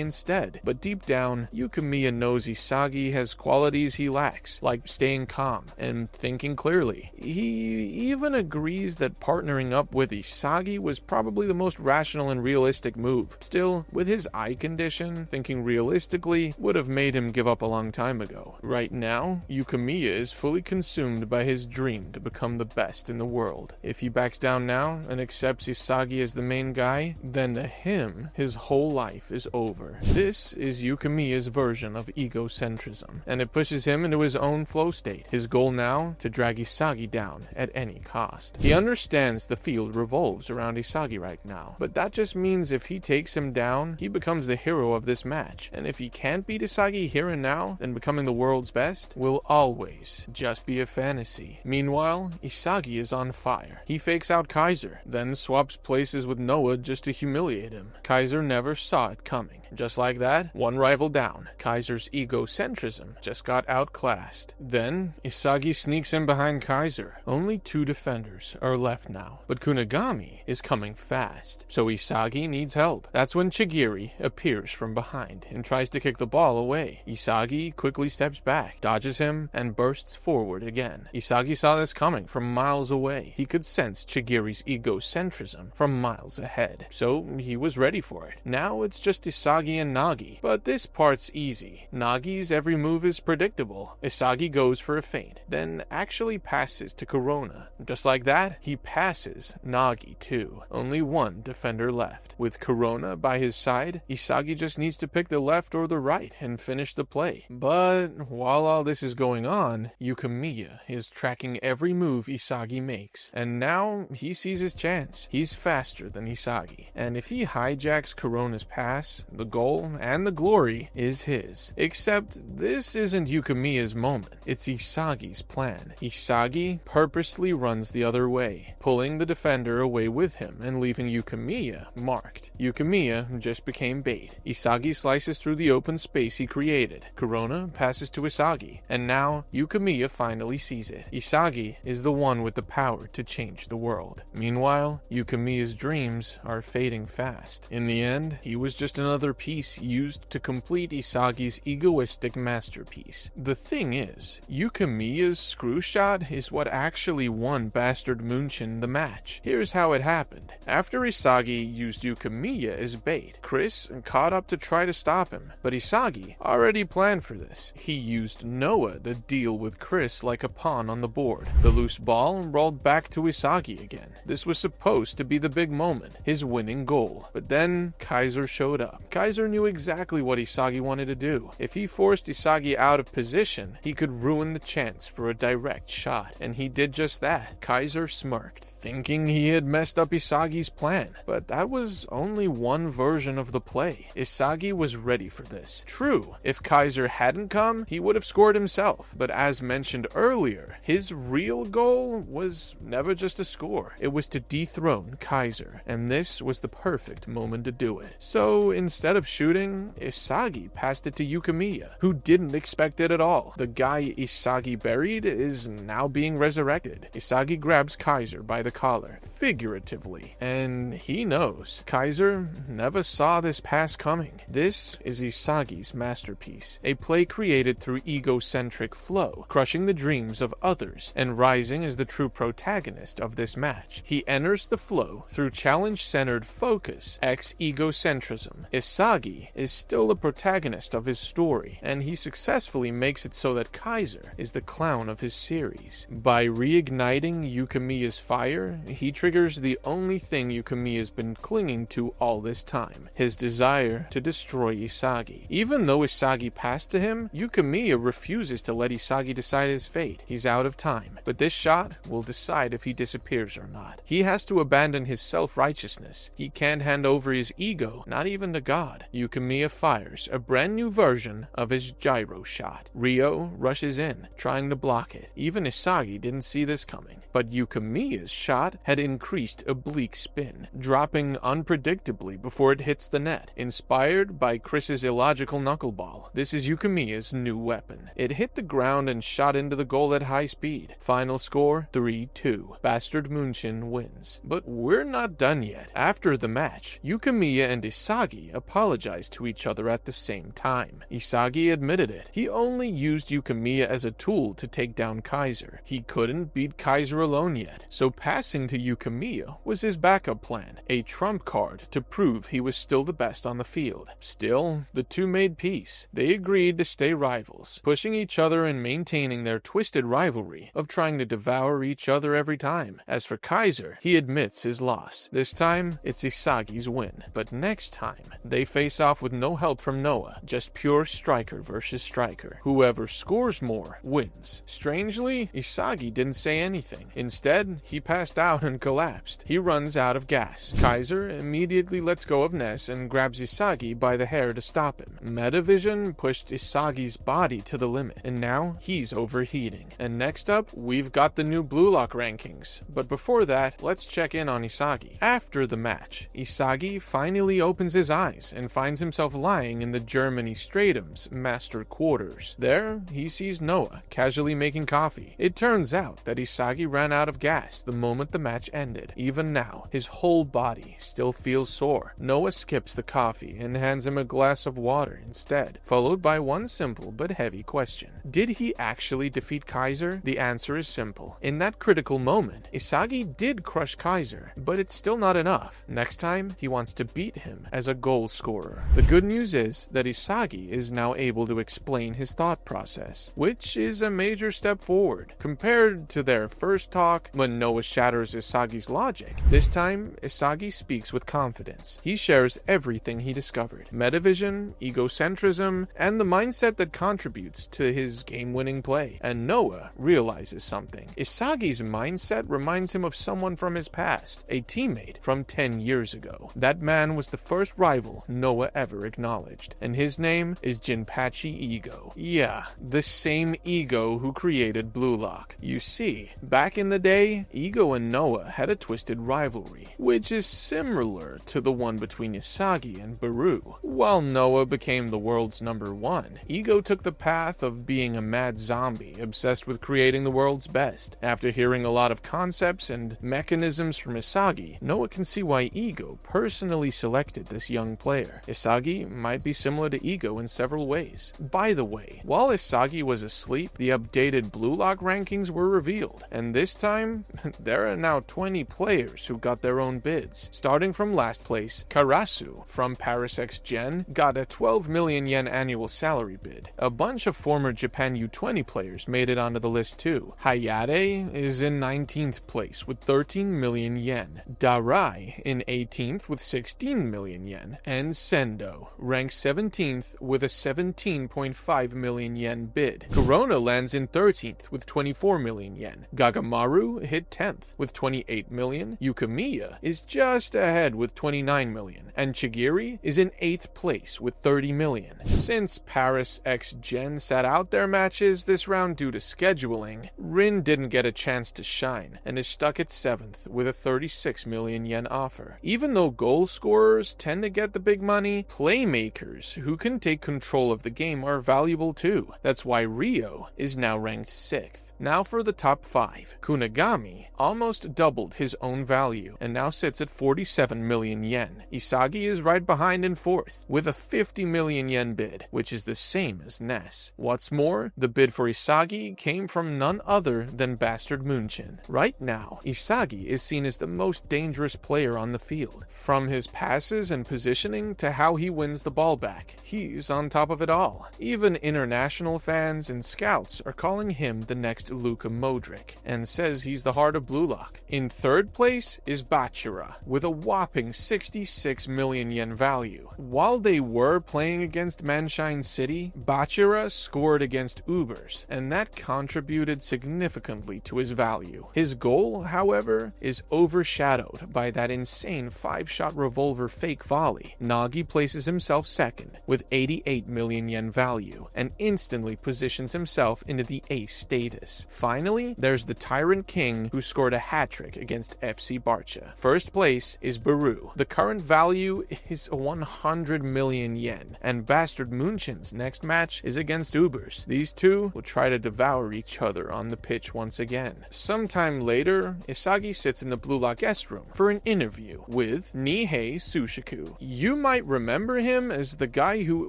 instead. But deep down, Yukimiya knows Isagi has qualities he lacks, like staying calm and thinking clearly. He even agrees that partnering up with Isagi was probably the most rational and realistic move. Still, with his eye condition, thinking realistically would have made him give up a long time ago. Right now, Yukimiya is fully consumed by his dream to become the best in the world. If he backs down now and accepts Isagi as the main guy, then to him, his whole life is over. This is Yukimiya's version of egocentrism, and it pushes him into his own flow state. His goal now, to drag Isagi down at any cost. He understands the field revolves around Isagi right now, but that just means if he takes him down, he becomes the hero of this match, and if he can't beat Isagi here and now, then becoming the world's best will always just be a fantasy. Meanwhile, Isagi is on fire. He fakes out Kaiser, then swaps places with Noah just to humiliate him. Kaiser never saw it coming. Just like that, one rival down. Kaiser's egocentrism just got outclassed. Then, Isagi sneaks in behind Kaiser. Only 2 defenders are left now, but Kunigami is coming fast, so Isagi needs help. That's when Chigiri appears from behind and tries to kick the ball away. Isagi quickly steps back, dodges him, and bursts forward again. Isagi saw this coming from miles away. He could sense Chigiri's egocentrism from miles ahead, so he was ready for it. Now it's just Isagi and Nagi, but this part's easy. Nagi's every move is predictable. Isagi goes for a feint, then actually passes to Corona. Just like that, he passes Nagi too. Only 1 defender left. With Corona by his side, Isagi just needs to pick the left or the right and finish the play. But while all this is going on, Yukimiya is tracking every move Isagi makes, and now he sees his chance. He's faster than Isagi, and if he hijacks Corona's pass, the goal and the glory is his. Except this isn't Yukimiya's moment, it's Isagi's plan. Isagi purposely runs the other way, pulling the defender away with him and leaving Yukimiya marked. Yukimiya just became bait. Isagi slices through the open space he created. Corona passes to Isagi, and now Yukimiya finally sees it. Isagi is the one with the power to change the world. Meanwhile, Yukimiya's dreams are fading fast. In the end, he was just another piece used to complete Isagi's egoistic masterpiece. The thing is, Yukimiya's screw shot is what actually won Bastard Munchen the match. Here's how it happened. After Isagi used Yukimiya as bait, Chris caught up to try to stop him, but Isagi already planned for this. He used Noah to deal with Chris like a pawn on the board. The loose ball rolled back to Isagi again. This was supposed to be the big moment, his winning goal. But then Kaiser showed up. Kaiser knew exactly what Isagi wanted to do. If he forced Isagi out of position, he could ruin the chance for a direct shot, and he did just that. Kaiser smirked, thinking he had messed up Isagi's plan, but that was only one version of the play. Isagi was ready for this. True, if Kaiser hadn't come, he would have scored himself, but as mentioned earlier, his real goal was never just to score. It was to dethrone Kaiser, and this was the perfect moment to do it. So instead of shooting, Isagi passed it to Yukimiya, who didn't expect it at all. The guy Isagi buried is now being resurrected. Isagi grabs Kaiser by the collar, figuratively, and he knows. Kaiser never saw this pass coming. This is Isagi's masterpiece, a play created through egocentric flow, crushing the dreams of others and rising as the true protagonist of this match. He enters the flow through challenge-centered focus, egocentrism. Isagi is still the protagonist of his story, and he successfully makes it so that Kaiser is the clown of his series. By reigniting Yukimiya's fire, he triggers the only thing Yukimiya's been clinging to all this time, his desire to destroy Isagi. Even though Isagi passed to him, Yukimiya refuses to let Isagi decide his fate. He's out of time, but this shot will decide if he disappears or not. He has to abandon his self-righteousness. He can't hand over his ego, not even to God. Yukimiya fires a brand new version of his gyro shot. Reo rushes in, trying to block it. Even Isagi didn't see this coming. But Yukimiya's shot had increased oblique spin, dropping unpredictably before it hits the net. Inspired by Chris's illogical knuckleball, this is Yukimiya's new weapon. It hit the ground and shot into the goal at high speed. Final score, 3-2. Bastard Munchen wins. But we're not done yet. After the match, Yukimiya and Isagi apologized to each other at the same time. Isagi admitted it. He only used Yukimiya as a tool to take down Kaiser. He couldn't beat Kaiser alone yet, so passing to Yukimiya was his backup plan, a trump card to prove he was still the best on the field. Still, the two made peace. They agreed to stay rivals, pushing each other and maintaining their twisted rivalry of trying to devour each other every time. As for Kaiser, he admits his loss. This time, it's Isagi's win. But next time, they face off with no help from Noah, just pure striker versus striker. Whoever scores more wins. Strangely, Isagi didn't say anything. Instead, he passed out and collapsed. He runs out of gas. Kaiser immediately lets go of Ness and grabs Isagi by the hair to stop him. Metavision pushed Isagi's body to the limit, and now he's overheating. And next up, we've got the new Blue Lock rankings. But before that, let's check in on Isagi. After the match, Isagi finally opens his eyes and finds himself lying in the Germany Stratum's master quarters. There, he sees Noah casually making coffee. It turns out that Isagi ran out of gas the moment the match ended. Even now, his whole body still feels sore. Noah skips the coffee and hands him a glass of water instead, followed by one simple but heavy question. Did he actually defeat Kaiser? The answer is simple. In that critical moment, Isagi did crush Kaiser, but it's still not enough. Next time, he wants to beat him as a goal scorer. The good news is that Isagi is now able to explain his thought process, which is a major step forward. Compared to their first talk, when Noah shatters Isagi's logic, this time, Isagi speaks with confidence. He shares everything he discovered. Metavision, egocentrism, and the mindset that contributes to his game-winning play. And Noah realizes something. Isagi's mindset reminds him of someone from his past, a teammate from 10 years ago. That man was the first rival Noah ever acknowledged, and his name is Jinpachi Ego. Yeah, the same Ego who created Blue Lock. You see, back in the day, Ego and Noah had a twisted rivalry, which is similar to the one between Isagi and Baru. While Noah became the world's #1, Ego took the path of being a mad zombie obsessed with creating the world's best. After hearing a lot of concepts and mechanisms from Isagi, Noah can see why Ego personally selected this young player. Isagi might be similar to Ego in several ways. By the way, while Isagi was asleep, the updated Blue Lock rankings were revealed, and this time, there are now 20 players who got their own bids. Starting from last place, Karasu from Paris X Gen got a 12 million yen annual salary bid. A bunch of former Japan U20 players made it onto the list too. Hayate is in 19th place with 13 million yen. Darai in 18th with 16 million yen. And Sendo ranks 17th with a 17.5 million yen bid. Corona lands in 13th with 24 million yen. Gagamaru hit 10th with 28 million. Yukimiya is just ahead with 29 million. And Chigiri is in 8th place with 30 million. Since Paris X Gen sat out their matches this round due to scheduling, Rin didn't get a chance to shine and is stuck at 7th with a 36 million yen offer. Even though goal scorers tend to get the big money, playmakers who can take control of the game are valuable too. That's why Reo is now ranked 6th. Now for the top 5. Kunigami almost doubled his own value and now sits at 47 million yen. Isagi is right behind in 4th with a 50 million yen bid, which is the same as Ness. What's more, the bid for Isagi came from none other than Bastard Munchen. Right now, Isagi is seen as the most dangerous player on the field. From his passes and positioning to how he wins the ball back, he's on top of it all. Even international fans and scouts are calling him the next Luka Modric and says he's the heart of Blue Lock. In third place is Bachira with a whopping 66 million yen value. While they were playing against Manshine City, Bachira scored against Ubers, and that contributed significantly to his value. His goal, however, is overshadowed by that insane 5-shot revolver fake volley. Nagi places himself second with 88 million yen value and instantly positions himself into the ace status. Finally, there's the Tyrant King who scored a hat-trick against FC Barca. First place is Baru. The current value is 100 million yen, and Bastard Munchen's next match is against Ubers. These two will try to devour each other on the pitch once again. Sometime later, Isagi sits in the Blue Lock guest room for an interview with Nihei Sushiku. You might remember him as the guy who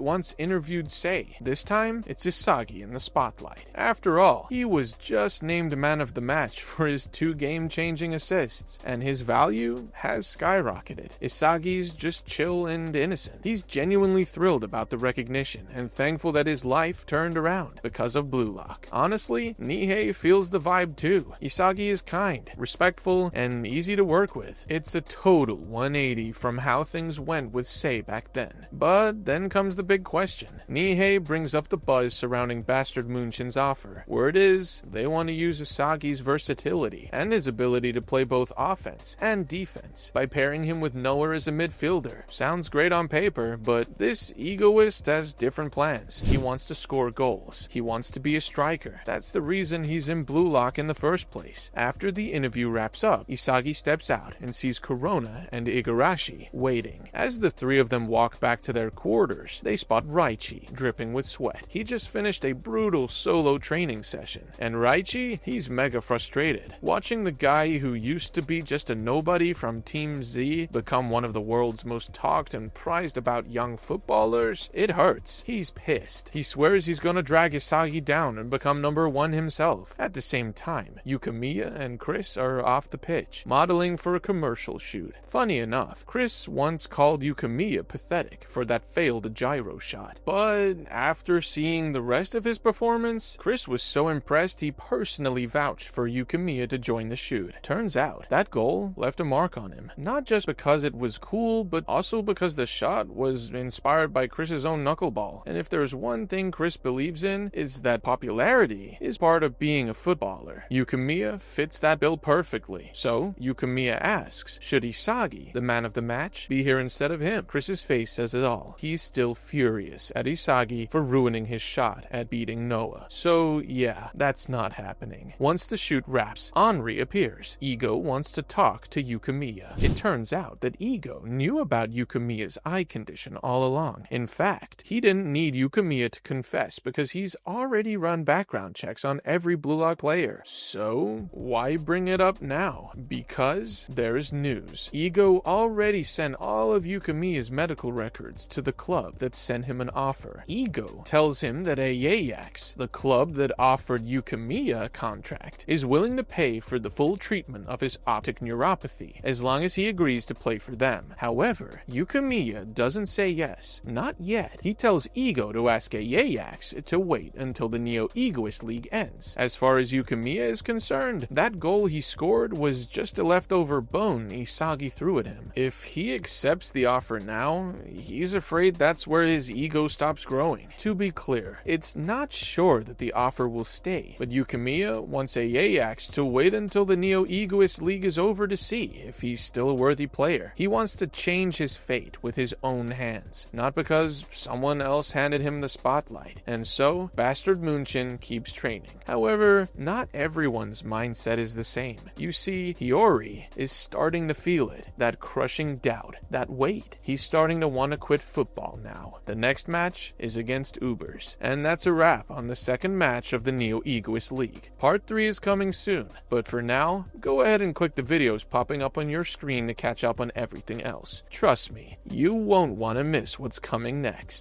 once interviewed Sei. This time, it's Isagi in the spotlight. After all, he was just named man of the match for his 2 game-changing assists, and his value has skyrocketed. Isagi's just chill and innocent. He's genuinely thrilled about the recognition and thankful that his life turned around because of Blue Lock. Honestly, Nihei feels the vibe too. Isagi is kind, respectful, and easy to work with. It's a total 180 from how things went with Sei back then. But then comes the big question. Nihei brings up the buzz surrounding Bastard Munchen's offer. Word is, they want to use Isagi's versatility and his ability to play both offense and defense by pairing him with Noah as a midfielder. Sounds great on paper, but this egoist has different plans. He wants to score goals. He wants to be a striker. That's the reason he's in Blue Lock in the first place. After the interview wraps up, Isagi steps out and sees Corona and Igarashi waiting. As the 3 of them walk back to their quarters, they spot Raichi dripping with sweat. He just finished a brutal solo training session, and Raichi, he's mega frustrated. Watching the guy who used to be just a nobody from Team Z become one of the world's most talked and prized about young footballers, it hurts. He's pissed. He swears he's gonna drag Isagi down and become number 1 himself. At the same time, Yukimiya and Chris are off the pitch, modeling for a commercial shoot. Funny enough, Chris once called Yukimiya pathetic for that failed gyro shot, but after seeing the rest of his performance, Chris was so impressed he personally vouched for Yukimiya to join the shoot. Turns out, that goal left a mark on him, not just because it was cool, but also because the shot was inspired by Chris's own knuckleball. And if there's one thing Chris believes in, is that popularity is part of being a footballer. Yukimiya fits that bill perfectly. So, Yukimiya asks, should Isagi, the man of the match, be here instead of him? Chris's face says it all. He's still furious at Isagi for ruining his shot at beating Noah. So yeah, that's not happening. Once the shoot wraps, Henri appears. Ego wants to talk to Yukimiya. It turns out that Ego knew about Yukimiya's eye condition all along. In fact, he didn't need Yukimiya to confess because he's already run background checks on every Blue Lock player. So why bring it up now? Because there's news. Ego already sent all of Yukimiya's medical records to the club that sent him an offer. Ego tells him that Ajax, the club that offered Yukimiya a contract, is willing to pay for the full treatment of his optic neuropathy as long as he agrees to play for them. However, Yukimiya doesn't say yes. Not yet. He tells Ego to ask Ajax to wait until the Neo-Egoist League ends. As far as Yukimiya is concerned, that goal he scored was just a leftover bone Isagi threw at him. If he accepts the offer now, he's afraid that's where his ego stops growing. To be clear, it's not sure that the offer will stay, but Yukimiya wants Ajax to wait until the Neo-Egoist League is over to see if he's still a worthy player. He wants to change his fate with his own hands, not because someone else handed him the spotlight. And so, Bastard Munchen keeps training. However, not everyone's mindset is the same. You see, Hiyori is starting to feel it, that crushing doubt, that weight. He's starting to want to quit football now. The next match is against Ubers, and that's a wrap on the second match of the Neo-Egoist League. Part 3 is coming soon, but for now, go ahead and click the videos popping up on your screen to catch up on everything else. Trust me, you won't want to miss what's coming next.